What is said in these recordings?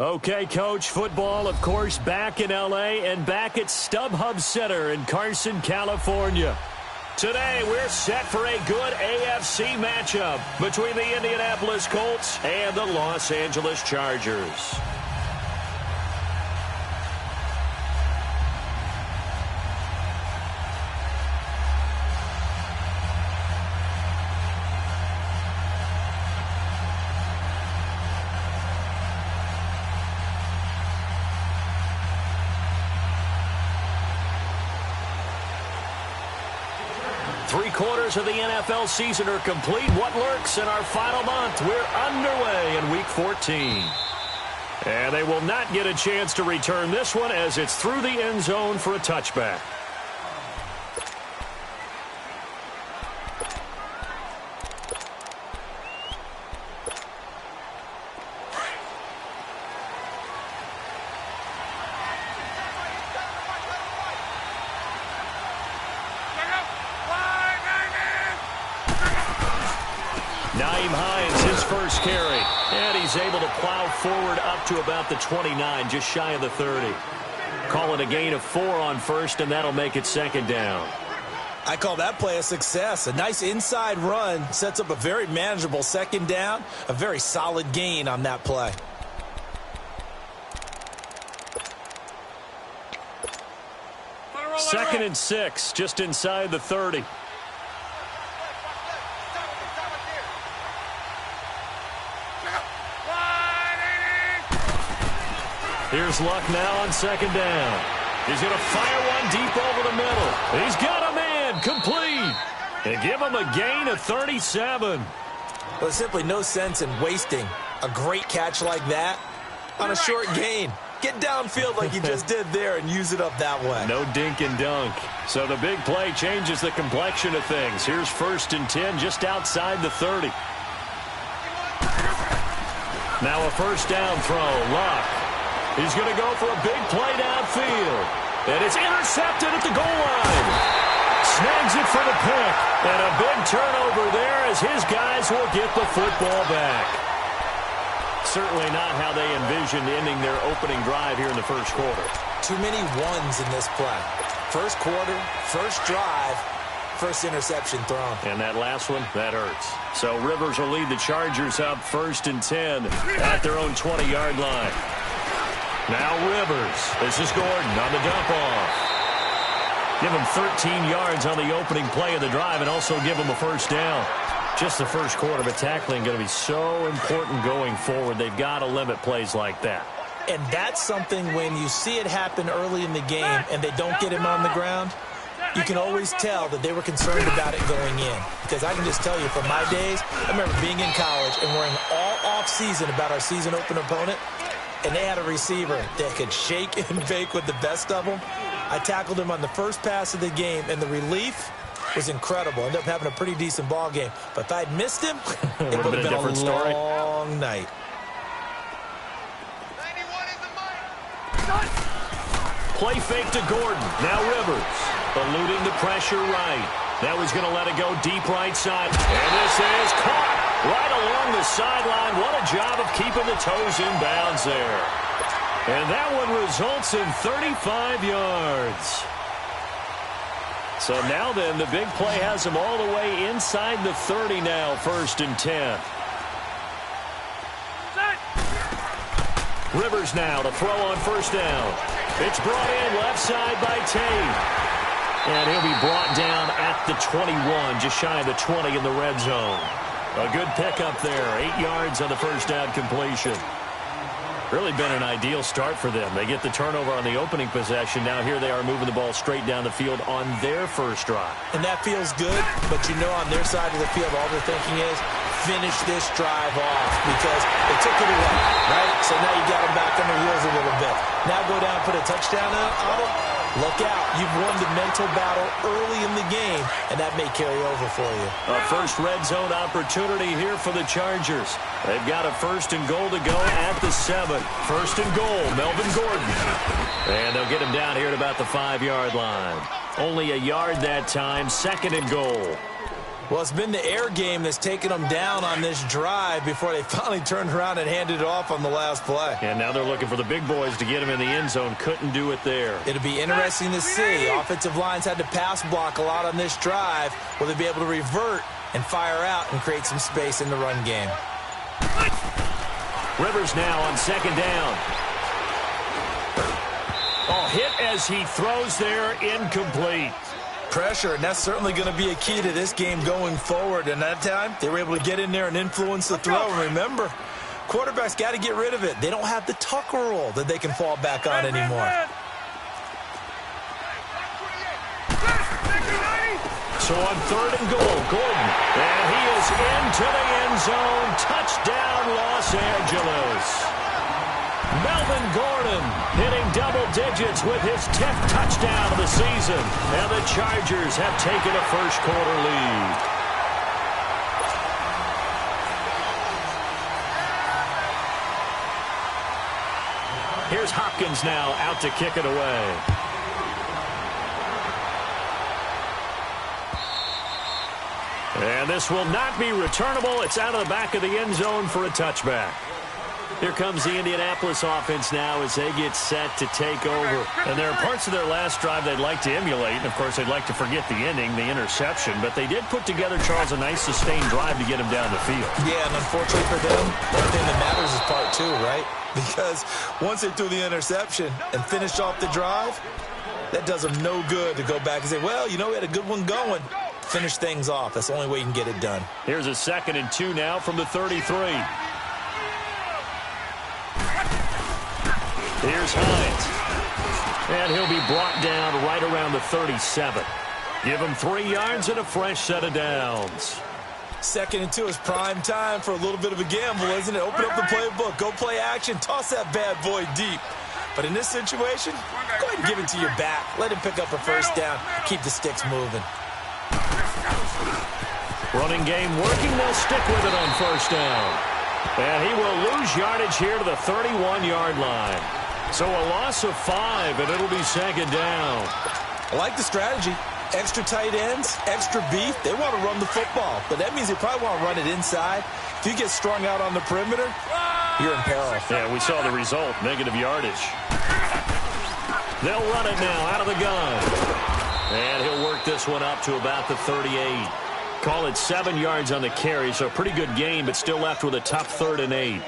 Okay, Coach, football, of course, back in L.A. and back at StubHub Center in Carson, California. Today, we're set for a good AFC matchup between the Indianapolis Colts and the Los Angeles Chargers. Three-quarters of the NFL season are complete. What lurks in our final month? We're underway in Week 14. And they will not get a chance to return this one as it's through the end zone for a touchback. First carry, and he's able to plow forward up to about the 29, just shy of the 30. Call it a gain of 4 on first, and that'll make it second down. I call that play a success. A nice inside run sets up a very manageable second down, a very solid gain on that play. Second and 6, just inside the 30. Here's Luck now on second down. He's going to fire one deep over the middle. He's got a man complete. And give him a gain of 37. Well, there's simply no sense in wasting a great catch like that on a short gain. Get downfield like you just did there and use it up that way. No dink and dunk. So the big play changes the complexion of things. Here's first and 10 just outside the 30. Now a first down throw. Luck. He's going to go for a big play downfield. And it's intercepted at the goal line. Snags it for the pick. And a big turnover there as his guys will get the football back. Certainly not how they envisioned ending their opening drive here in the first quarter. Too many ones in this play. First quarter, first drive, first interception thrown. And that last one, that hurts. So Rivers will lead the Chargers up first and 10 at their own 20-yard line. Now Rivers. This is Gordon on the dump-off. Give him 13 yards on the opening play of the drive and also give him a first down. Just the first quarter, but tackling going to be so important going forward. They've got to limit plays like that. And that's something when you see it happen early in the game and they don't get him on the ground, you can always tell that they were concerned about it going in. Because I can just tell you from my days, I remember being in college and worrying all off-season about our season open opponent. And they had a receiver that could shake and bake with the best of them. I tackled him on the first pass of the game, and the relief was incredible. Ended up having a pretty decent ball game. But if I'd missed him, it would have been a different story. Long night. Play fake to Gordon. Now Rivers. Eluding the pressure right. Now he's going to let it go deep right side. And this is caught. Right along the sideline. What a job of keeping the toes in bounds there. And that one results in 35 yards. So now then, the big play has him all the way inside the 30 now, first and 10. Rivers now to throw on first down. It's brought in left side by Tate. And he'll be brought down at the 21, just shy of the 20 in the red zone. A good pickup there, 8 yards on the first down completion. Really been an ideal start for them. They get the turnover on the opening possession. Now here they are moving the ball straight down the field on their first drive. And that feels good, but you know on their side of the field all they're thinking is finish this drive off because they took it away, right? So now you got them back on their heels a little bit. Now go down and put a touchdown on them. Look out. You've won the mental battle early in the game, and that may carry over for you. A first red zone opportunity here for the Chargers. They've got a first and goal to go at the 7. First and goal, Melvin Gordon. And they'll get him down here at about the 5-yard line. Only a yard that time, second and goal. Well, it's been the air game that's taken them down on this drive before they finally turned around and handed it off on the last play. And now they're looking for the big boys to get him in the end zone. Couldn't do it there. It'll be interesting to see. Offensive lines had to pass block a lot on this drive. Will they be able to revert and fire out and create some space in the run game? Rivers now on second down. Oh, hit as he throws there, incomplete. Pressure, and that's certainly going to be a key to this game going forward. And that time, they were able to get in there and influence the throw. And remember, quarterbacks got to get rid of it. They don't have the tuck rule that they can fall back on anymore. So on third and goal, Gordon. And he is into the end zone. Touchdown, Los Angeles. Melvin Gordon hitting double digits with his 10th touchdown of the season. And the Chargers have taken a first-quarter lead. Here's Hopkins now out to kick it away. And this will not be returnable. It's out of the back of the end zone for a touchback. Here comes the Indianapolis offense now as they get set to take over. And there are parts of their last drive they'd like to emulate. And, of course, they'd like to forget the ending, the interception. But they did put together, Charles, a nice sustained drive to get him down the field. Yeah, and unfortunately for them, the only thing that matters is part two, right? Because once they threw the interception and finished off the drive, that does them no good to go back and say, well, you know, we had a good one going. Finish things off. That's the only way you can get it done. Here's a 2nd and 2 now from the 33. Here's Hines. And he'll be brought down right around the 37. Give him 3 yards and a fresh set of downs. 2nd and 2 is prime time for a little bit of a gamble, isn't it? Open up the playbook. Go play action. Toss that bad boy deep. But in this situation, go ahead and give it to your back. Let him pick up a first down. Keep the sticks moving. Running game working. They'll stick with it on first down. And he will lose yardage here to the 31-yard line. So a loss of 5, and it'll be 2nd down. I like the strategy. Extra tight ends, extra beef. They want to run the football, but that means they probably want to run it inside. If you get strung out on the perimeter, you're in peril. Yeah, we saw the result, negative yardage. They'll run it now out of the gun. And he'll work this one up to about the 38. Call it 7 yards on the carry, so a pretty good game, but still left with a tough 3rd and 8.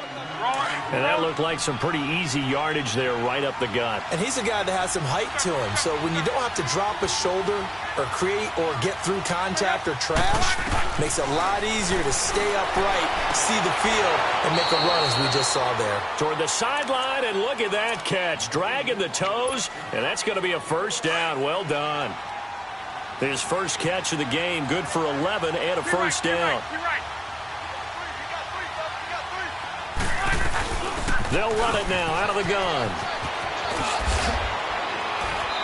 And that looked like some pretty easy yardage there right up the gut. And he's a guy that has some height to him, so when you don't have to drop a shoulder or create or get through contact or trash, makes it a lot easier to stay upright, see the field, and make a run as we just saw there. Toward the sideline, and look at that catch. Dragging the toes, and that's going to be a first down. Well done. His first catch of the game, good for 11 and a first down. They'll run it now out of the gun.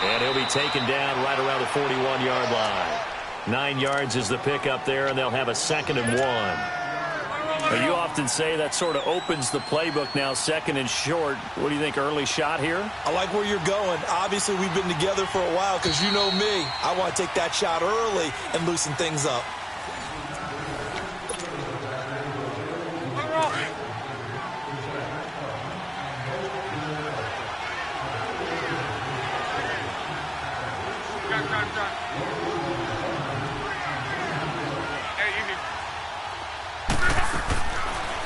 And he'll be taken down right around the 41-yard line. 9 yards is the pickup there, and they'll have a 2nd and 1. Now, you often say that sort of opens the playbook now, 2nd and short. What do you think, early shot here? I like where you're going. Obviously, we've been together for a while because you know me. I want to take that shot early and loosen things up.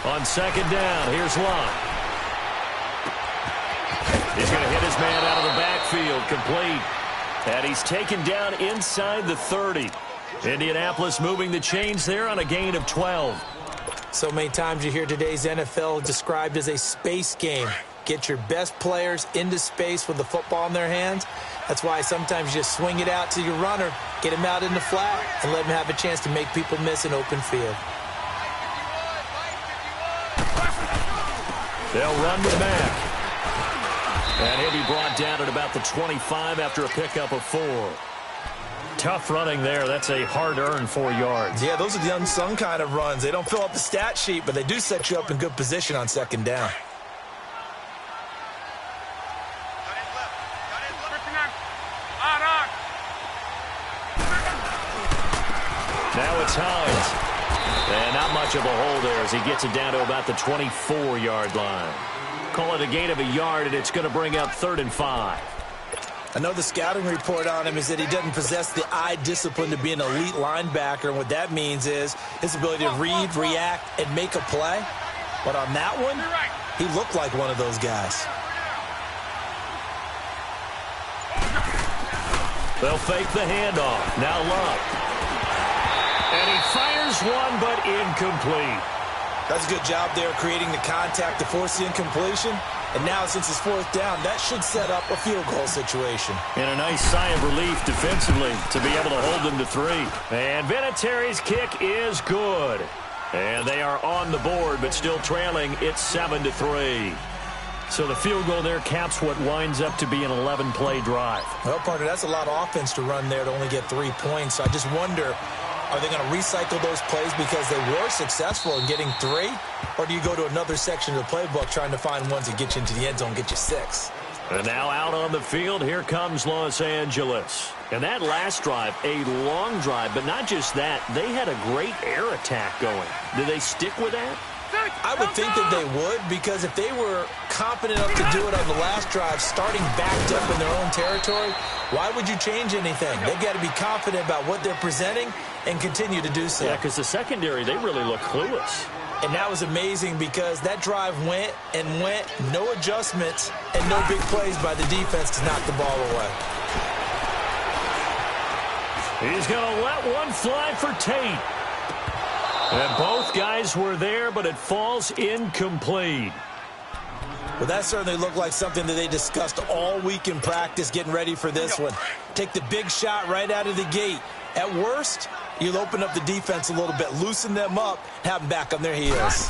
On 2nd down, here's Lott. He's going to hit his man out of the backfield, complete. And he's taken down inside the 30. Indianapolis moving the chains there on a gain of 12. So many times you hear today's NFL described as a space game. Get your best players into space with the football in their hands. That's why sometimes you just swing it out to your runner, get him out in the flat, and let him have a chance to make people miss an open field. They'll run with Mack. And he'll be brought down at about the 25 after a pickup of 4. Tough running there. That's a hard-earned 4 yards. Yeah, those are the unsung kind of runs. They don't fill up the stat sheet, but they do set you up in good position on 2nd down. Now now it's Hines. And not much of a hole there as he gets it down to about the 24-yard line. Call it a gain of a yard, and it's going to bring up 3rd and 5. I know the scouting report on him is that he doesn't possess the eye discipline to be an elite linebacker, and what that means is his ability to read, react, and make a play. But on that one, he looked like one of those guys. They'll fake the handoff. Now Love. And he fires one, but incomplete. That's a good job there creating the contact to force the incompletion. And now, since it's 4th down, that should set up a field goal situation. And a nice sigh of relief defensively to be able to hold them to 3. And Vinatieri's kick is good. And they are on the board, but still trailing. It's 7-3. So the field goal there caps what winds up to be an 11-play drive. Well, partner, that's a lot of offense to run there to only get 3 points. So I just wonder, are they going to recycle those plays because they were successful in getting 3? Or do you go to another section of the playbook trying to find ones that get you into the end zone, get you 6? And now out on the field, here comes Los Angeles. And that last drive, a long drive, but not just that. They had a great air attack going. Did they stick with that? I would think that they would, because if they were confident enough to do it on the last drive, starting backed up in their own territory, why would you change anything? They've got to be confident about what they're presenting and continue to do so. Yeah, because the secondary, they really look clueless. And that was amazing because that drive went and went, no adjustments, and no big plays by the defense to knock the ball away. He's going to let one fly for Tate. And both guys were there, but it falls incomplete. Well, that certainly looked like something that they discussed all week in practice, getting ready for this one. Take the big shot right out of the gate. At worst, you'll open up the defense a little bit, loosen them up, have them back on their heels.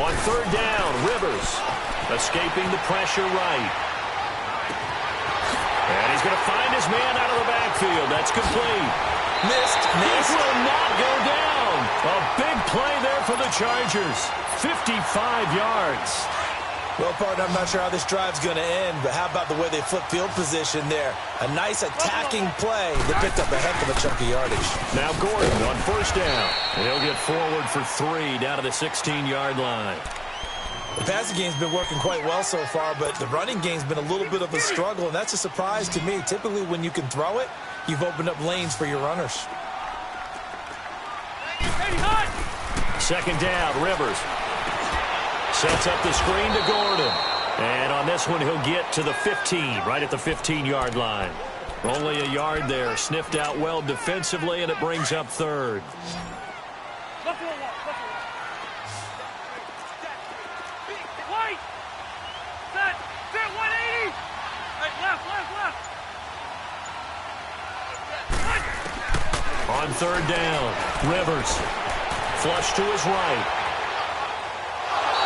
On 3rd down, Rivers escaping the pressure right. And he's going to find his man out of the backfield. That's complete. Missed. This will not go down. A big play there for the Chargers. 55 yards. Well, partner, I'm not sure how this drive's going to end, but how about the way they flip field position there? A nice attacking play that picked up a heck of a chunk of yardage. Now Gordon on 1st down. He'll get forward for 3 down to the 16-yard line. The passing game's been working quite well so far, but the running game's been a little bit of a struggle, and that's a surprise to me. Typically, when you can throw it, you've opened up lanes for your runners. 2nd down, Rivers. Sets up the screen to Gordon. And on this one, he'll get to the 15, right at the 15-yard line. Only a yard there. Sniffed out well defensively, and it brings up 3rd. On 3rd down, Rivers. Flush to his right.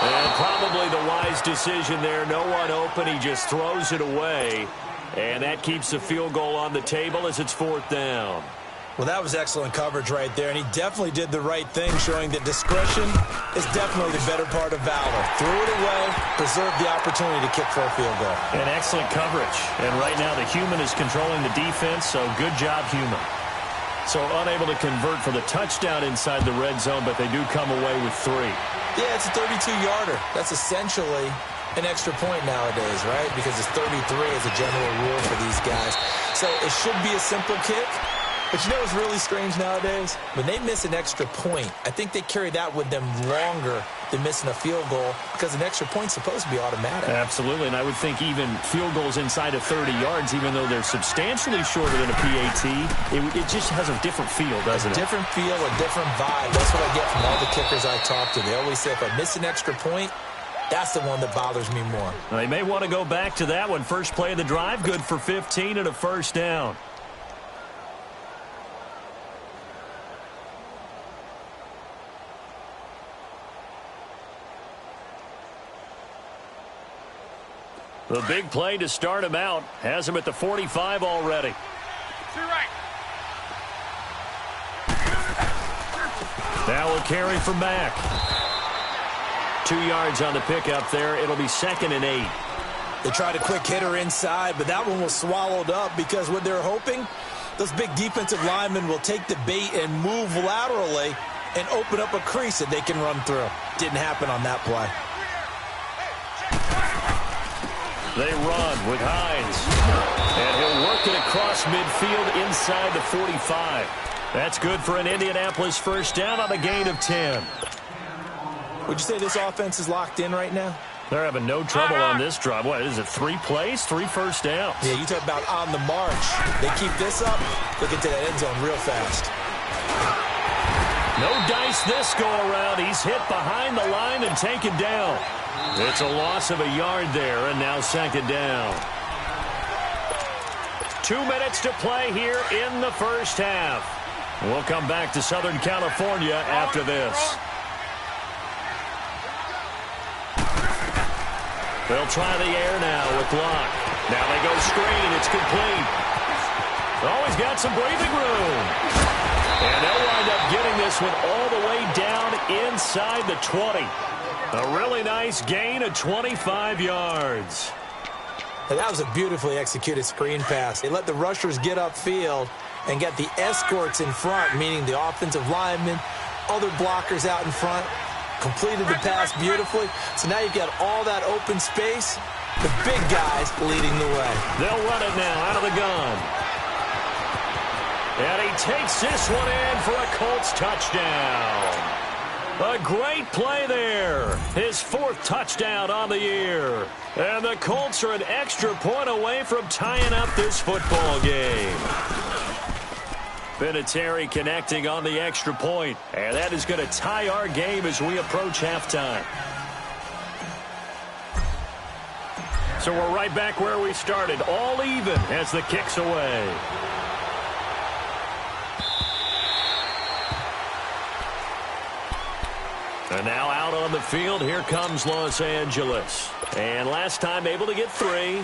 And probably the wise decision there. No one open. He just throws it away. And that keeps the field goal on the table as it's 4th down. Well, that was excellent coverage right there. And he definitely did the right thing, showing that discretion is definitely the better part of valor. Threw it away, preserved the opportunity to kick for a field goal. And excellent coverage. And right now the human is controlling the defense, so good job, human. So unable to convert for the touchdown inside the red zone, but they do come away with 3. Yeah, it's a 32-yarder. That's essentially an extra point nowadays, right? Because it's 33 as a general rule for these guys. So it should be a simple kick. But you know what's really strange nowadays? When they miss an extra point, I think they carry that with them longer than missing a field goal because an extra point's supposed to be automatic. Absolutely, and I would think even field goals inside of 30 yards, even though they're substantially shorter than a PAT, it just has a different feel, doesn't it? A different feel, a different vibe. That's what I get from all the kickers I talk to. They always say if I miss an extra point, that's the one that bothers me more. They may want to go back to that one. First play of the drive, good for 15 and a 1st down. The big play to start him out has him at the 45 already. Now we'll carry from Mack. 2 yards on the pickup there. It'll be 2nd and 8. They tried a quick hitter inside, but that one was swallowed up because what they're hoping Those big defensive linemen will take the bait and move laterally and open up a crease that they can run through. Didn't happen on that play. They run with Hines. And he'll work it across midfield inside the 45. That's good for an Indianapolis first down on a gain of 10. Would you say this offense is locked in right now? They're having no trouble on this drive. What is it, 3 plays, 3 first downs? Yeah, you talk about on the march. They keep this up, they'll get to that end zone real fast. No dice this go-around. He's hit behind the line and taken down. It's a loss of a yard there, and now second down. 2 minutes to play here in the first half. We'll come back to Southern California after this. They'll try the air now with Locke. Now they go screen. It's complete. Always got some breathing room. And they'll wind up getting this one all the way down inside the 20. A really nice gain of 25 yards. And that was a beautifully executed screen pass. They let the rushers get upfield and get the escorts in front, meaning the offensive linemen, other blockers out in front. Completed the pass beautifully. So now you've got all that open space. The big guys leading the way. They'll run it now out of the gun. And he takes this one in for a Colts touchdown. A great play there. His 4th touchdown on the year. And the Colts are an extra point away from tying up this football game. Vinatieri connecting on the extra point. And that is going to tie our game as we approach halftime. So we're right back where we started. All even as the kick's away. And now out on the field, here comes Los Angeles. And last time able to get 3.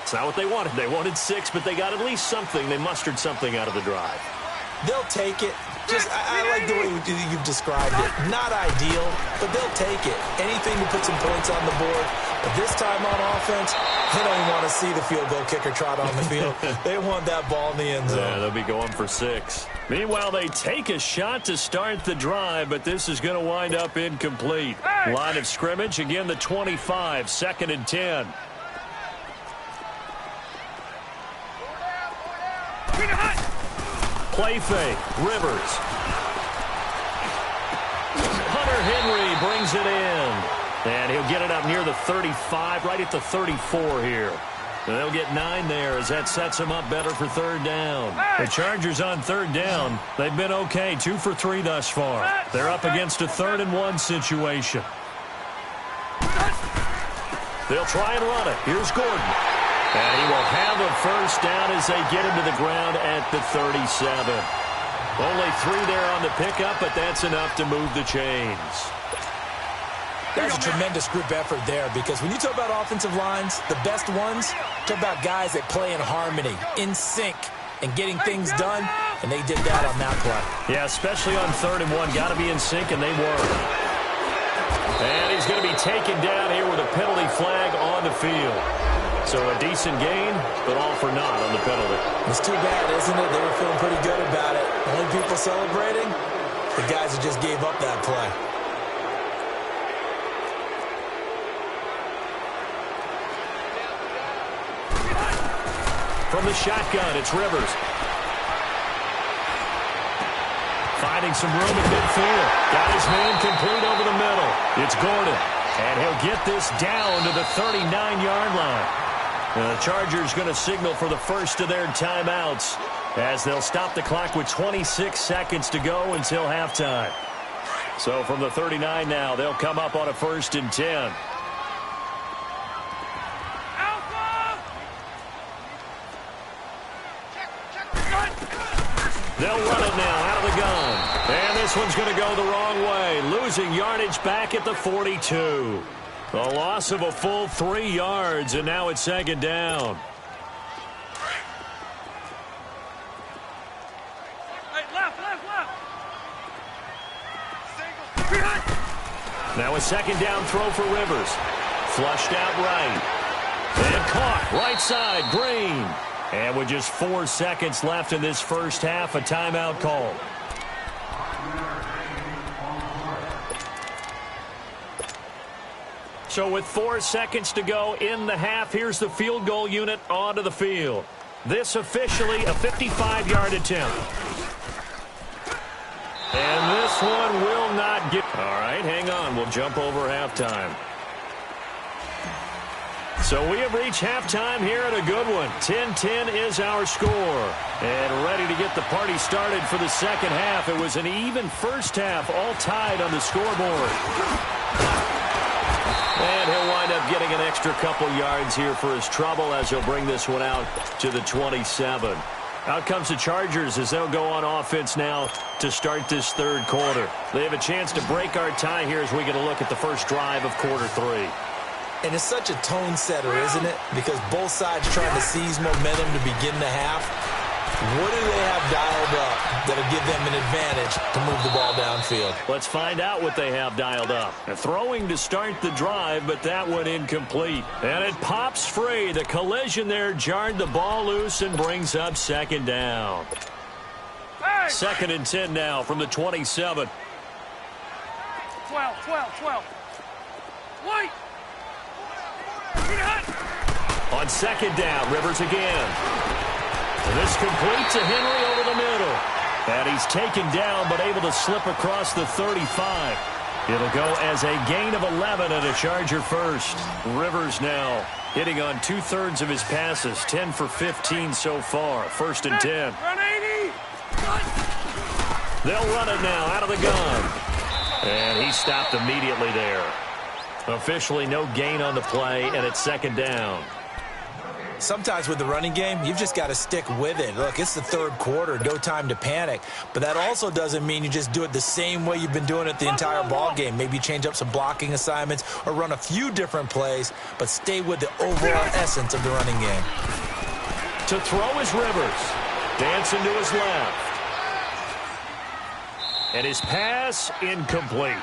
It's not what they wanted. They wanted 6, but they got at least something. They mustered something out of the drive. They'll take it. I like the way you've described it. Not ideal, but they'll take it. Anything to put some points on the board. But this time on offense, they don't even want to see the field goal kicker trot on the field. They want that ball in the end zone. Yeah, they'll be going for 6. Meanwhile, they take a shot to start the drive, but this is going to wind up incomplete. Line of scrimmage, again the 25, 2nd and 10. Play fake, Rivers. Hunter Henry brings it in. And he'll get it up near the 35, right at the 34 here. And they'll get 9 there as that sets them up better for 3rd down. The Chargers on 3rd down, they've been okay, 2 for 3 thus far. They're up against a 3rd and 1 situation. They'll try and run it. Here's Gordon. And he will have a first down as they get him to the ground at the 37. Only 3 there on the pickup, but that's enough to move the chains. That's a tremendous group effort there, because when you talk about offensive lines, the best ones, talk about guys that play in harmony, in sync, and getting things done, and they did that on that play. Yeah, especially on 3rd and 1. Got to be in sync, and they were. And he's going to be taken down here with a penalty flag on the field. So a decent gain, but all for naught on the penalty. It's too bad, isn't it? They were feeling pretty good about it. Only people celebrating, the guys who just gave up that play. From the shotgun, it's Rivers. Finding some room at midfield. Got his man complete over the middle. It's Gordon. And he'll get this down to the 39-yard line. The Chargers going to signal for the first of their timeouts as they'll stop the clock with 26 seconds to go until halftime. So from the 39 now, they'll come up on a 1st and 10. They'll run it now out of the gun. And this one's going to go the wrong way, losing yardage back at the 42. A loss of a full 3 yards, and now it's 2nd down. Now a 2nd down throw for Rivers. Flushed out right. And caught right side, Green. And with just 4 seconds left in this first half, a timeout call. So with 4 seconds to go in the half, here's the field goal unit onto the field. This officially a 55-yard attempt. And this one will not get... All right, hang on. We'll jump over halftime. So we have reached halftime here at a good one. 10-10 is our score. And ready to get the party started for the second half. It was an even first half, all tied on the scoreboard. And he'll wind up getting an extra couple yards here for his trouble as he'll bring this one out to the 27. Out comes the Chargers as they'll go on offense now to start this third quarter. They have a chance to break our tie here as we get a look at the first drive of quarter 3. And it's such a tone setter, isn't it? Because both sides trying to seize momentum to begin the half. What do they have dialed up that'll give them an advantage to move the ball downfield? Let's find out what they have dialed up. A throwing to start the drive, but that one incomplete. And it pops free. The collision there jarred the ball loose and brings up second down. Hey! 2nd and 10 now from the 27. 12. Wait! On second down, Rivers again. This complete to Henry over the middle. And he's taken down but able to slip across the 35. It'll go as a gain of 11 and a Charger first. Rivers now hitting on 2/3 of his passes. 10 for 15 so far. 1st and 10. Run 80! They'll run it now out of the gun. And he stopped immediately there. Officially no gain on the play, and it's second down. Sometimes with the running game, you've just got to stick with it. Look, it's the third quarter, no time to panic. But that also doesn't mean you just do it the same way you've been doing it the entire ball game. Maybe change up some blocking assignments or run a few different plays, but stay with the overall essence of the running game. To throw is Rivers. Dancing to his left. And his pass incomplete.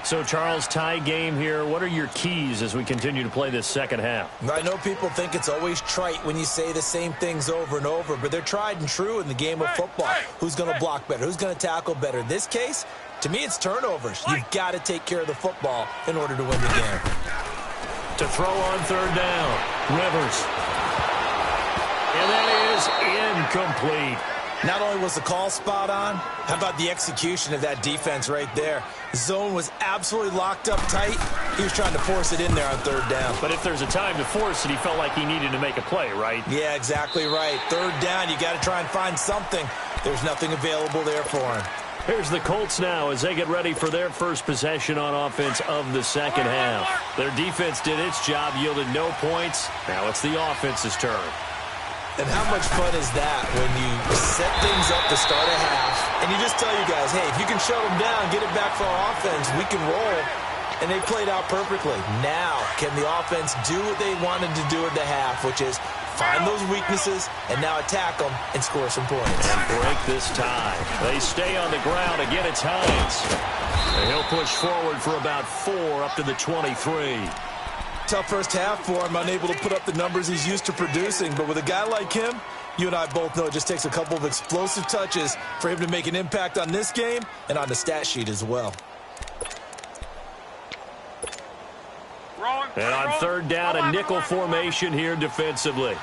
So, Charles, tie game here. What are your keys as we continue to play this second half? I know people think it's always trite when you say the same things over and over, but they're tried and true in the game of football. Who's going to block better? Who's going to tackle better? In this case, to me, it's turnovers. You've got to take care of the football in order to win the game. To throw on third down, Rivers. And that is incomplete. Not only was the call spot on, how about the execution of that defense right there? The zone was absolutely locked up tight. He was trying to force it in there on third down. But if there's a time to force it, he felt like he needed to make a play, right? Yeah, exactly right. Third down, you got to try and find something. There's nothing available there for him. Here's the Colts now as they get ready for their first possession on offense of the second half. Their defense did its job, yielded no points. Now it's the offense's turn. And how much fun is that when you set things up to start a half and you just tell you guys, hey, if you can shut them down, get it back for our offense, we can roll. And they played out perfectly. Now, can the offense do what they wanted to do at the half, which is find those weaknesses and now attack them and score some points. And break this tie. They stay on the ground. Again, it's Hines. And he'll push forward for about 4 up to the 23. Tough first half for him, unable to put up the numbers he's used to producing. But with a guy like him, you and I both know it just takes a couple of explosive touches for him to make an impact on this game and on the stat sheet as well. And on third down, a nickel formation here defensively.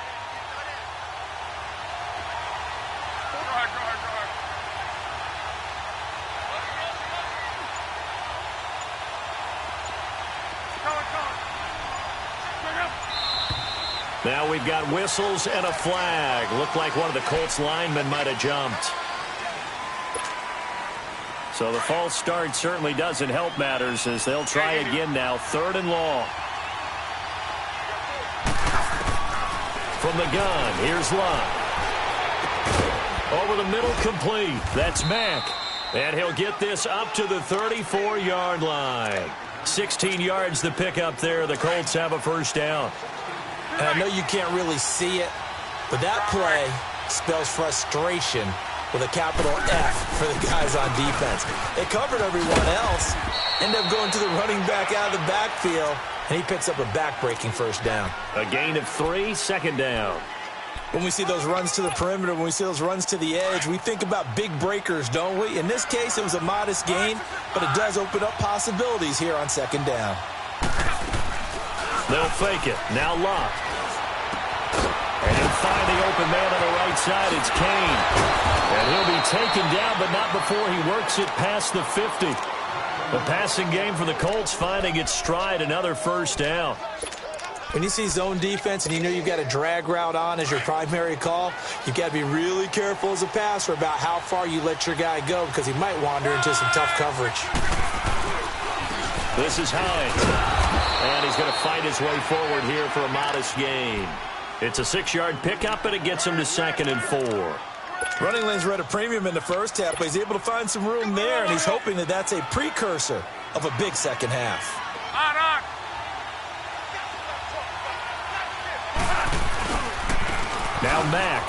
Now we've got whistles and a flag. Looked like one of the Colts linemen might have jumped. So the false start certainly doesn't help matters as they'll try again now. 3rd and long. From the gun, here's Lott. Over the middle, complete. That's Mack. And he'll get this up to the 34-yard line. 16 yards the pickup there. The Colts have a first down. And I know you can't really see it, but that play spells frustration with a capital F for the guys on defense. They covered everyone else, end up going to the running back out of the backfield, and he picks up a back-breaking first down. A gain of 3, second down. When we see those runs to the perimeter, when we see those runs to the edge, we think about big breakers, don't we? In this case, it was a modest gain, but it does open up possibilities here on second down. They'll fake it. Now Luck. And he'll find the open man on the right side. It's Kane. And he'll be taken down, but not before he works it past the 50. The passing game for the Colts finding its stride, another first down. When you see zone defense and you know you've got a drag route on as your primary call, you've got to be really careful as a passer about how far you let your guy go because he might wander into some tough coverage. This is Hines. And he's going to fight his way forward here for a modest gain. It's a 6-yard pickup, and it gets him to 2nd and 4. Running lanes were at a premium in the first half, but he's able to find some room there, and he's hoping that that's a precursor of a big second half. On. Now Mack.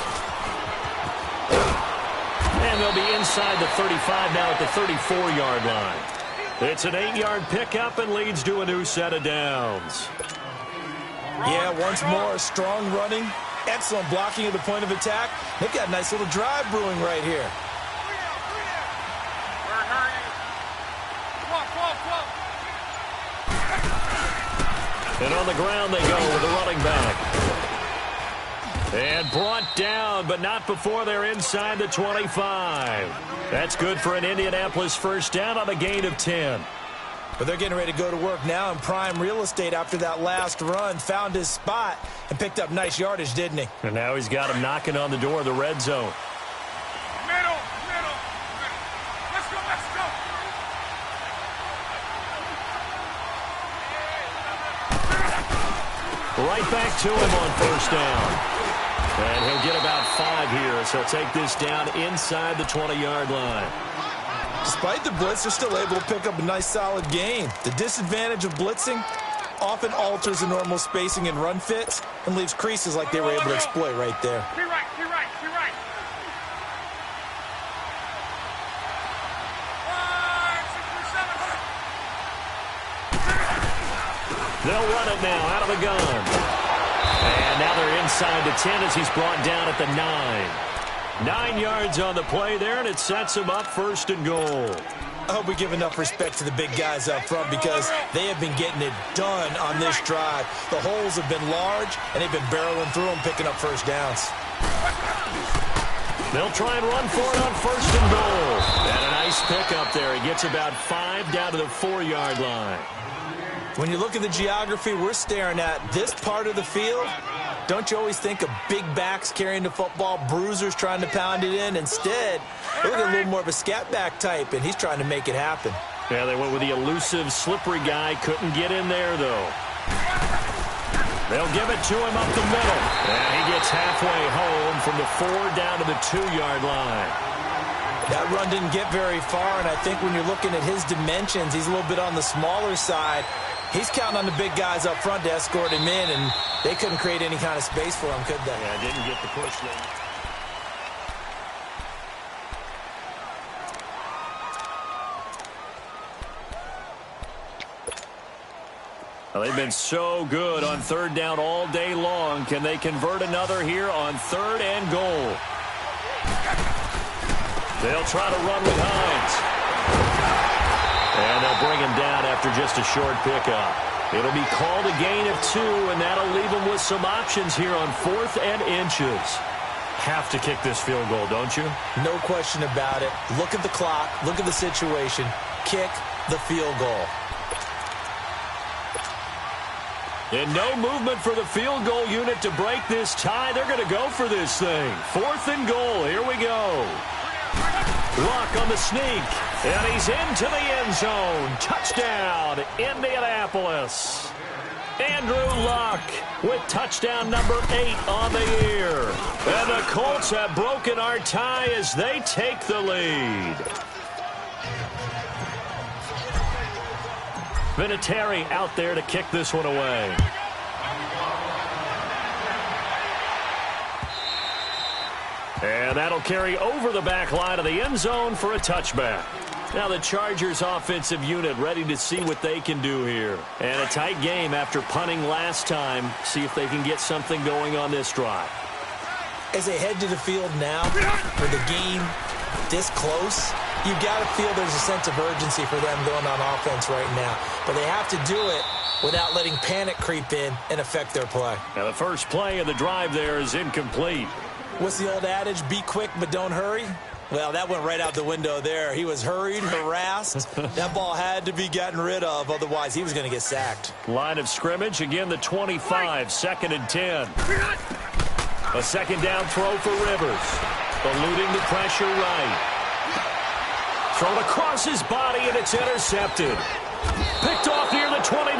And they'll be inside the 35 now at the 34-yard line. It's an 8-yard pickup and leads to a new set of downs. Yeah, once more, strong running, excellent blocking at the point of attack. They've got a nice little drive brewing right here. And on the ground they go with the running back. And brought down, but not before they're inside the 25. That's good for an Indianapolis first down on a gain of 10. But they're getting ready to go to work now in prime real estate after that last run. Found his spot and picked up nice yardage, didn't he? And now he's got him knocking on the door of the red zone. Middle. Let's go. Right back to him on first down. And he'll get about 5 here, so he'll take this down inside the 20-yard line. Despite the blitz, they're still able to pick up a nice solid gain. The disadvantage of blitzing often alters the normal spacing and run fits and leaves creases like they were able to exploit right there. Be right. They'll run it now out of the gun. And now they're inside the 10 as he's brought down at the 9. 9 yards on the play there, and it sets him up 1st and goal. I hope we give enough respect to the big guys up front because they have been getting it done on this drive. The holes have been large, and they've been barreling through them, picking up first downs. They'll try and run for it on 1st and goal. And a nice pickup there. He gets about 5 down to the 4-yard line. When you look at the geography we're staring at, this part of the field, don't you always think of big backs carrying the football, bruisers trying to pound it in? Instead, look at a little more of a scat back type, and he's trying to make it happen. Yeah, they went with the elusive, slippery guy. Couldn't get in there, though. They'll give it to him up the middle. And he gets halfway home from the 4 down to the 2-yard line. That run didn't get very far, and I think when you're looking at his dimensions, he's a little bit on the smaller side. He's counting on the big guys up front to escort him in, and they couldn't create any kind of space for him, could they? Yeah, didn't get the push there. Well, they've been so good on 3rd down all day long. Can they convert another here on 3rd and goal? They'll try to run with Hines. And they'll bring him down after just a short pickup. It'll be called a gain of 2, and that'll leave him with some options here on 4th and inches. Have to kick this field goal, don't you? No question about it. Look at the clock. Look at the situation. Kick the field goal. And no movement for the field goal unit to break this tie. They're going to go for this thing. 4th and goal. Here we go. Luck on the sneak. And he's into the end zone. Touchdown, Indianapolis. Andrew Luck with touchdown number 8 on the year. And the Colts have broken our tie as they take the lead. Vinatieri out there to kick this one away. And that'll carry over the back line of the end zone for a touchback. Now the Chargers offensive unit ready to see what they can do here. And a tight game after punting last time. See if they can get something going on this drive. As they head to the field now, with the game this close, you've got to feel there's a sense of urgency for them going on offense right now. But they have to do it without letting panic creep in and affect their play. Now the first play of the drive there is incomplete. What's the old adage? Be quick, but don't hurry? Well, that went right out the window there. He was hurried, harassed. That ball had to be gotten rid of, otherwise he was going to get sacked. Line of scrimmage, again the 25, 2nd and 10. A second down throw for Rivers. Eluding the pressure right. Thrown across his body, and it's intercepted. Picked off near the 29,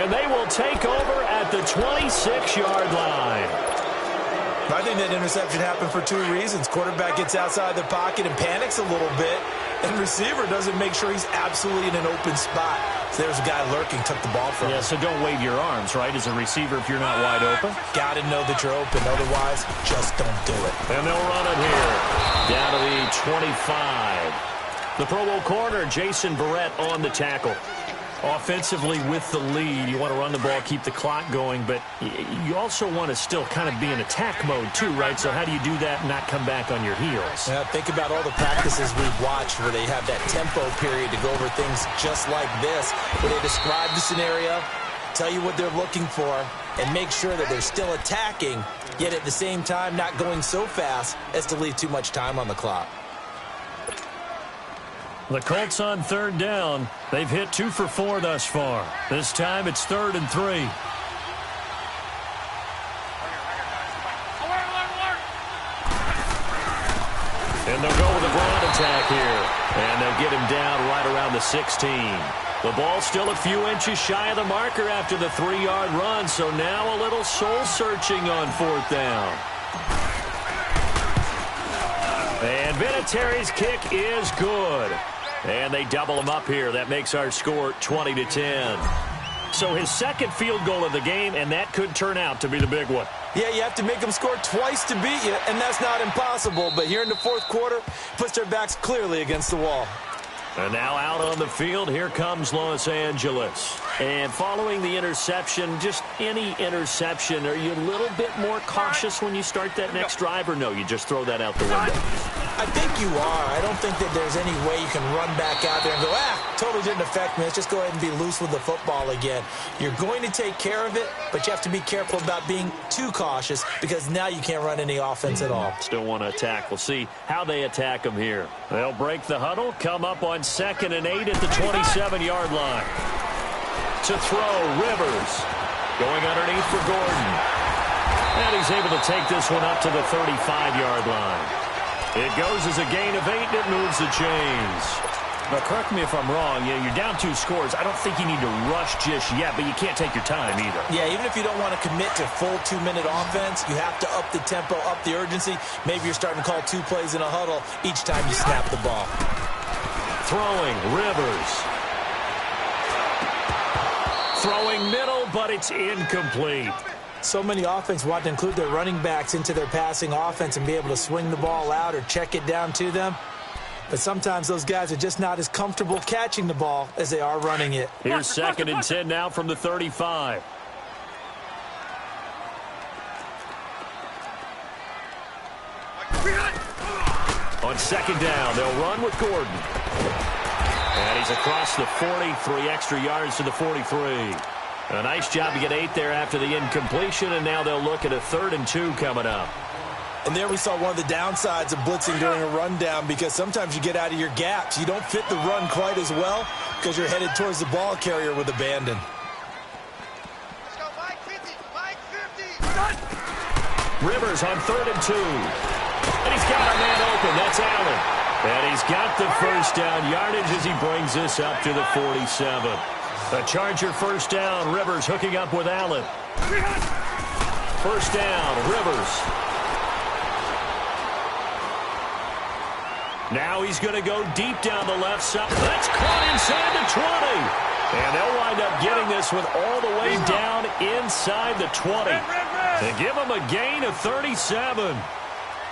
and they will take over at the 26-yard line. I think that interception happened for two reasons. Quarterback gets outside the pocket and panics a little bit, and receiver doesn't make sure he's absolutely in an open spot. So there's a guy lurking, took the ball from him. Yeah, so don't wave your arms, right, as a receiver if you're not wide open. Got to know that you're open. Otherwise, just don't do it. And they'll run it here. Down to the 25. The Pro Bowl corner, Jason Barrett, on the tackle. Offensively with the lead, you want to run the ball, keep the clock going, but you also want to still kind of be in attack mode too, right? So how do you do that and not come back on your heels? Yeah, think about all the practices we've watched where they have that tempo period to go over things just like this, where they describe the scenario, tell you what they're looking for, and make sure that they're still attacking, yet at the same time not going so fast as to leave too much time on the clock. The Colts on 3rd down. They've hit 2 for 4 thus far. This time it's 3rd and 3. And they'll go with a ground attack here. And they'll get him down right around the 16. The ball still a few inches shy of the marker after the 3-yard run. So now a little soul-searching on 4th down. And Vinatieri's kick is good. And they double him up here. That makes our score 20-10. So his second field goal of the game, and that could turn out to be the big one. Yeah, you have to make them score twice to beat you, and that's not impossible. But here in the 4th quarter, puts their backs clearly against the wall. And now out on the field, here comes Los Angeles. And following the interception, just any interception, are you a little bit more cautious when you start that next drive, or no, you just throw that out the window? I think you are. I don't think that there's any way you can run back out there and go, totally didn't affect me. Let's just go ahead and be loose with the football again. You're going to take care of it, but you have to be careful about being too cautious because now you can't run any offense at all. Still want to attack. We'll see how they attack them here. They'll break the huddle, come up on 2nd and 8 at the 27-yard line. To throw, Rivers. Going underneath for Gordon. And he's able to take this one up to the 35-yard line. It goes as a gain of 8, and it moves the chains. Now, correct me if I'm wrong. You're down 2 scores. I don't think you need to rush just yet, but you can't take your time either. Yeah, even if you don't want to commit to full 2-minute offense, you have to up the tempo, up the urgency. Maybe you're starting to call 2 plays in a huddle each time you snap the ball. Throwing, Rivers. Throwing middle, but it's incomplete. So many offense want to include their running backs into their passing offense and be able to swing the ball out or check it down to them. But sometimes those guys are just not as comfortable catching the ball as they are running it. Here's 2nd and 10 now from the 35. On 2nd down, they'll run with Gordon. And he's across the 40, 3 extra yards to the 43. A nice job to get 8 there after the incompletion, and now they'll look at a 3rd and 2 coming up. And there we saw one of the downsides of blitzing during a rundown because sometimes you get out of your gaps. You don't fit the run quite as well because you're headed towards the ball carrier with abandon. Let's go, Mike 50, Mike 50. Rivers on 3rd and 2. And he's got a man open. That's Allen. And he's got the first down yardage as he brings this up to the 47. A Charger first down. Rivers hooking up with Allen. First down, Rivers. Now he's going to go deep down the left side. That's caught inside the 20. And they'll wind up getting this one all the way down inside the 20. To give them a gain of 37.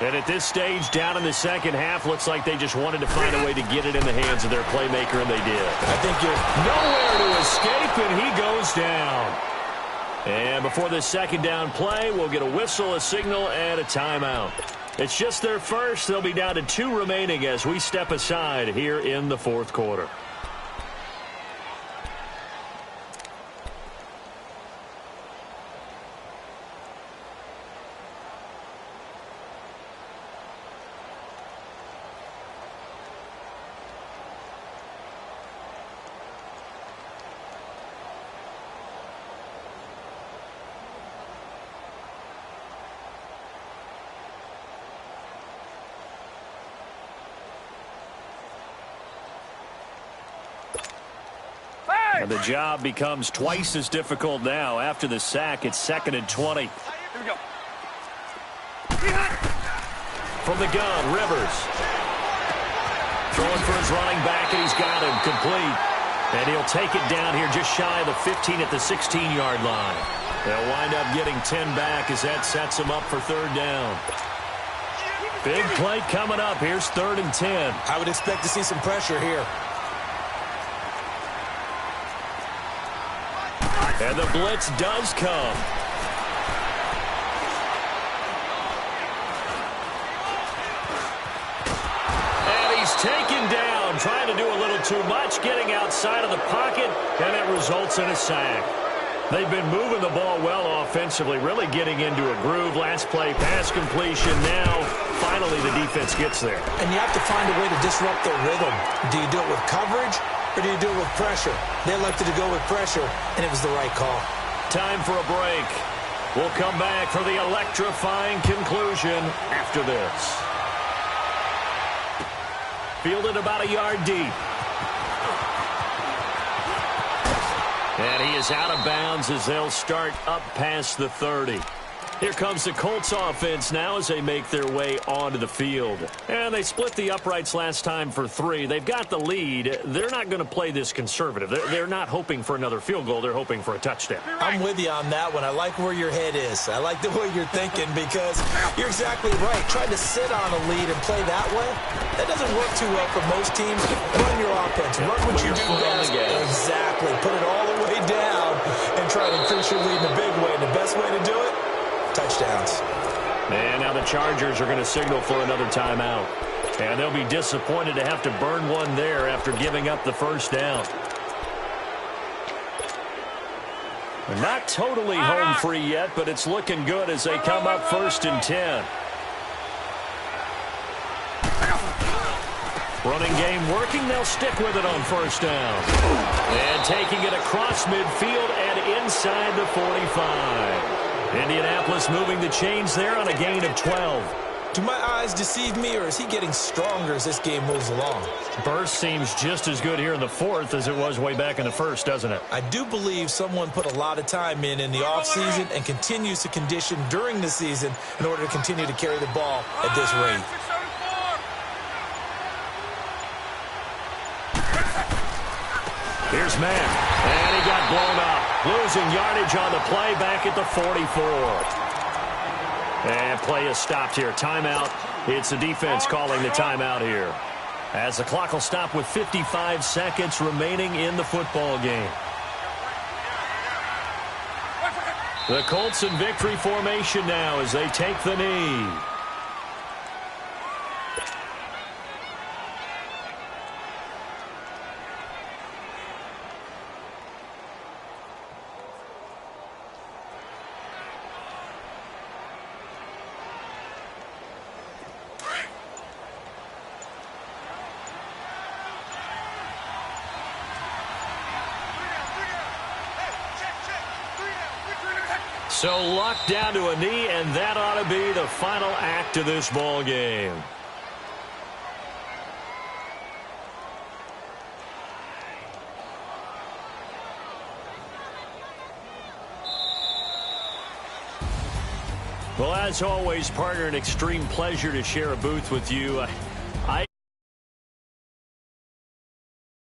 And at this stage, down in the second half, looks like they just wanted to find a way to get it in the hands of their playmaker, and they did. I think you're nowhere to escape, and he goes down. And before this second down play, we'll get a whistle, a signal, and a timeout. It's just their first. They'll be down to 2 remaining as we step aside here in the fourth quarter. And the job becomes twice as difficult now. After the sack, it's 2nd and 20. Here we go. From the gun, Rivers. Throwing for his running back, and he's got him complete. And he'll take it down here just shy of the 15 at the 16-yard line. They'll wind up getting 10 back as that sets them up for 3rd down. Big play coming up. Here's 3rd and 10. I would expect to see some pressure here. And the blitz does come. And he's taken down, trying to do a little too much, getting outside of the pocket, and it results in a sack. They've been moving the ball well offensively, really getting into a groove. Last play, pass completion. Now, finally, the defense gets there. And you have to find a way to disrupt their rhythm. Do you do it with coverage, or do you do it with pressure? They elected to go with pressure, and it was the right call. Time for a break. We'll come back for the electrifying conclusion after this. Fielded about a yard deep. And he is out of bounds as they'll start up past the 30. Here comes the Colts offense now as they make their way onto the field. And they split the uprights last time for 3. They've got the lead. They're not going to play this conservative. They're not hoping for another field goal. They're hoping for a touchdown. I'm with you on that one. I like where your head is. I like the way you're thinking because you're exactly right. Trying to sit on a lead and play that way, that doesn't work too well for most teams. Run your offense. Run what you do best. Exactly. Put it all the way down and try to increase your lead in a big way. And the best way to do it, touchdowns. And now the Chargers are going to signal for another timeout. And they'll be disappointed to have to burn one there after giving up the first down. They're not totally home free yet, but it's looking good as they come up 1st and 10. Running game working. They'll stick with it on 1st down. And taking it across midfield and inside the 45. Indianapolis moving the chains there on a gain of 12. Do my eyes deceive me, or is he getting stronger as this game moves along? Burst seems just as good here in the 4th as it was way back in the 1st, doesn't it? I do believe someone put a lot of time in the offseason and continues to condition during the season in order to continue to carry the ball at this rate. Here's Matt. And he got blown up. Losing yardage on the play back at the 44. And play is stopped here. Timeout. It's the defense calling the timeout here. As the clock will stop with 55 seconds remaining in the football game. The Colts in victory formation now as they take the knee. So locked down to a knee, and that ought to be the final act of this ball game. Well, as always, partner, an extreme pleasure to share a booth with you.